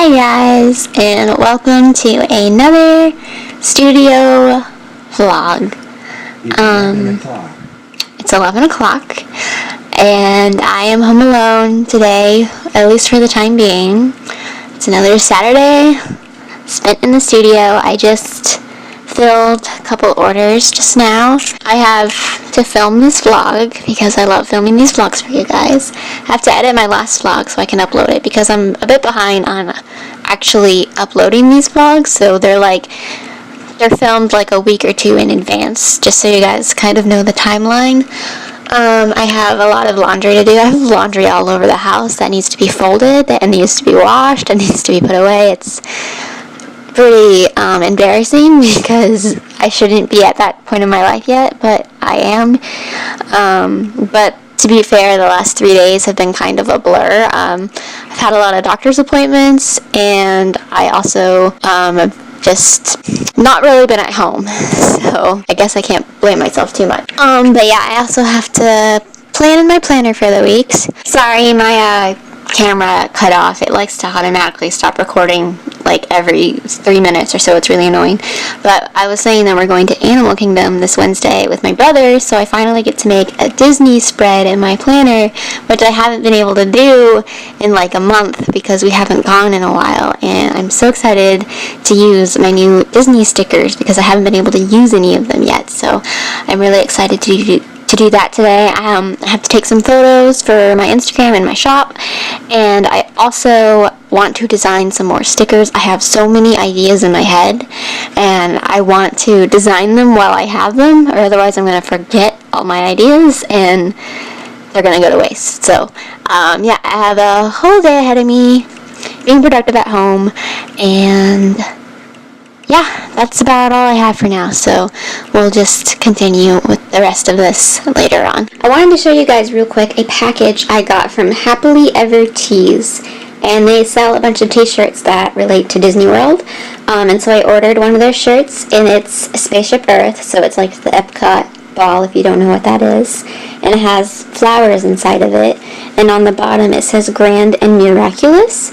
Hi guys, and welcome to another studio vlog. It's 11 o'clock, and I am home alone today, at least for the time being. It's another Saturday spent in the studio. I just filled a couple orders just now. I have to film this vlog because I love filming these vlogs for you guys. I have to edit my last vlog so I can upload it because I'm a bit behind on actually uploading these vlogs, so they're filmed like a week or two in advance, just so you guys kind of know the timeline. I have a lot of laundry to do. I have laundry all over the house that needs to be folded, that needs to be washed, and needs to be put away. It's pretty embarrassing because I shouldn't be at that point in my life yet, but I am. But to be fair, the last 3 days have been kind of a blur. I've had a lot of doctor's appointments, and I also have just not really been at home, so I guess I can't blame myself too much. But yeah, I also have to plan in my planner for the weeks. Sorry, my camera cut off. It likes to automatically stop recording like every 3 minutes or so. It's really annoying. But I was saying that we're going to Animal Kingdom this Wednesday with my brother, so I finally get to make a Disney spread in my planner, which I haven't been able to do in like a month because we haven't gone in a while, and I'm so excited to use my new Disney stickers because I haven't been able to use any of them yet, so I'm really excited to do that today. I have to take some photos for my Instagram and my shop, and I also want to design some more stickers. I have so many ideas in my head, and I want to design them while I have them, or otherwise I'm going to forget all my ideas and they're going to go to waste. So yeah, I have a whole day ahead of me being productive at home, and yeah, that's about all I have for now, so we'll just continue with the rest of this later on. I wanted to show you guys real quick a package I got from Happily Ever Tees, and they sell a bunch of t-shirts that relate to Disney World, and so I ordered one of their shirts, and it's Spaceship Earth, so it's like the Epcot ball if you don't know what that is, and it has flowers inside of it, and on the bottom it says Grand and Miraculous,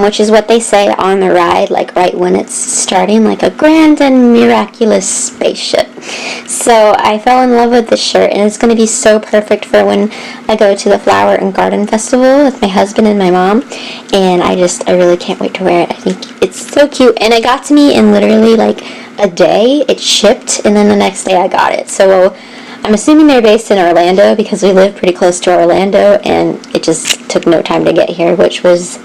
which is what they say on the ride, like right when it's starting, like a grand and miraculous spaceship. So I fell in love with this shirt, and it's going to be so perfect for when I go to the Flower and Garden Festival with my husband and my mom, and I really can't wait to wear it. I think it's so cute, and it got to me in literally like a day. It shipped, and then the next day I got it. So I'm assuming they're based in Orlando because we live pretty close to Orlando, and it just took no time to get here, which was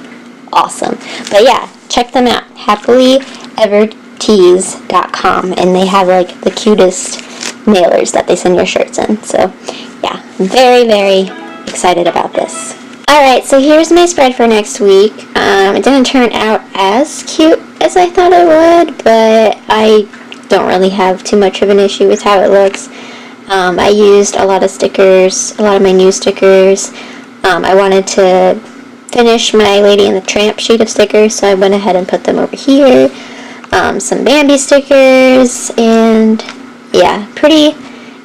awesome. But yeah, check them out, happilyevertees.com, and they have like the cutest mailers that they send your shirts in. So yeah, I'm very, very excited about this. Alright, so here's my spread for next week. It didn't turn out as cute as I thought it would, but I don't really have too much of an issue with how it looks. I used a lot of stickers, a lot of my new stickers. I wanted to finish my Lady and the Tramp sheet of stickers, so I went ahead and put them over here. Some Bambi stickers, and yeah,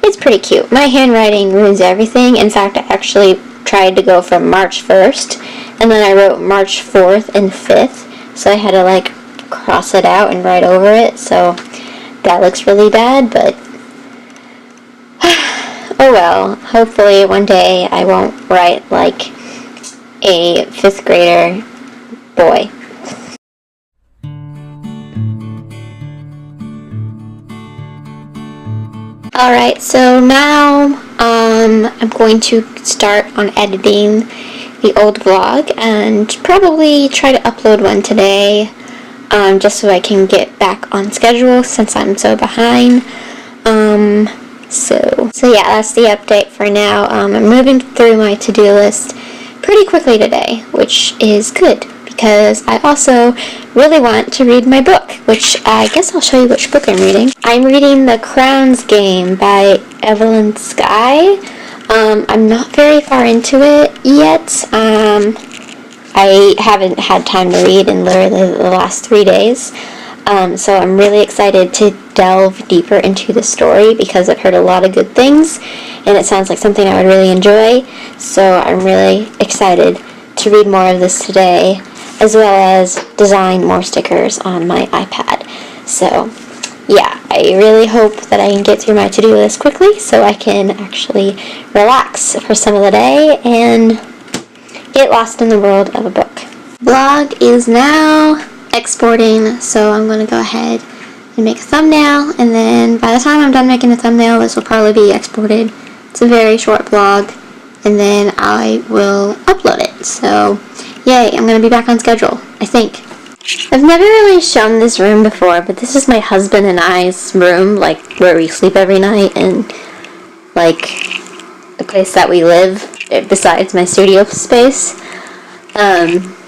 it's pretty cute. My handwriting ruins everything. In fact, I actually tried to go from March 1st, and then I wrote March 4th and 5th, so I had to like cross it out and write over it, so that looks really bad, but oh well. Hopefully one day I won't write like a 5th grader boy. Alright, so now I'm going to start on editing the old vlog and probably try to upload one today, just so I can get back on schedule since I'm so behind. So yeah, that's the update for now. I'm moving through my to-do list pretty quickly today, which is good because I also really want to read my book, which I guess I'll show you which book I'm reading. I'm reading The Crown's Game by Evelyn Skye. I'm not very far into it yet. I haven't had time to read in literally the last 3 days. So I'm really excited to delve deeper into the story because I've heard a lot of good things, and it sounds like something I would really enjoy. So I'm really excited to read more of this today. as well as design more stickers on my iPad. So yeah, I really hope that I can get through my to-do list quickly so I can actually relax for some of the day and get lost in the world of a book. Blog is now exporting, so I'm going to go ahead and make a thumbnail, and then by the time I'm done making the thumbnail, this will probably be exported. It's a very short blog, and then I will upload it. So yay, I'm going to be back on schedule, I think. I've never really shown this room before, but this is my husband and I's room, like where we sleep every night, and like the place that we live besides my studio space.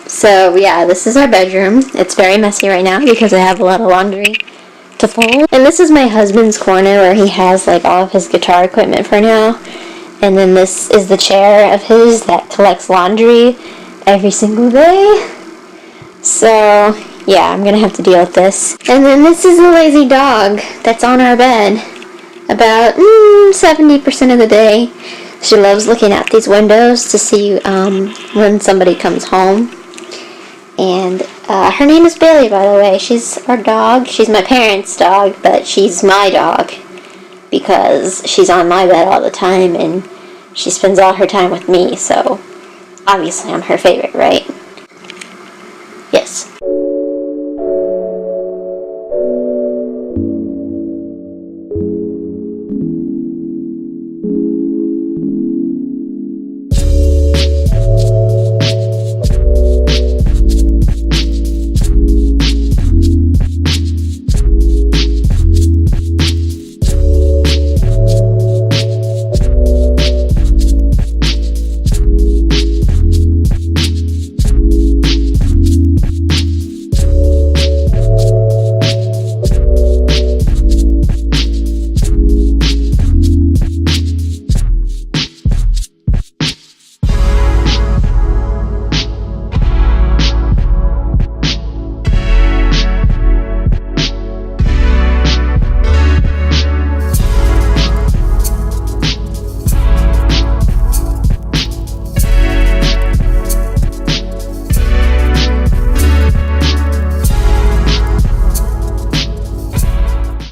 So yeah, this is our bedroom. It's very messy right now because I have a lot of laundry to fold. And this is my husband's corner where he has like all of his guitar equipment for now. And then this is the chair of his that collects laundry every single day. So yeah, I'm gonna have to deal with this. And then this is the lazy dog that's on our bed about 70% of the day. She loves looking out these windows to see when somebody comes home. And her name is Bailey, by the way. She's our dog. She's my parents' dog, but she's my dog because she's on my bed all the time and she spends all her time with me, so obviously I'm her favorite, right?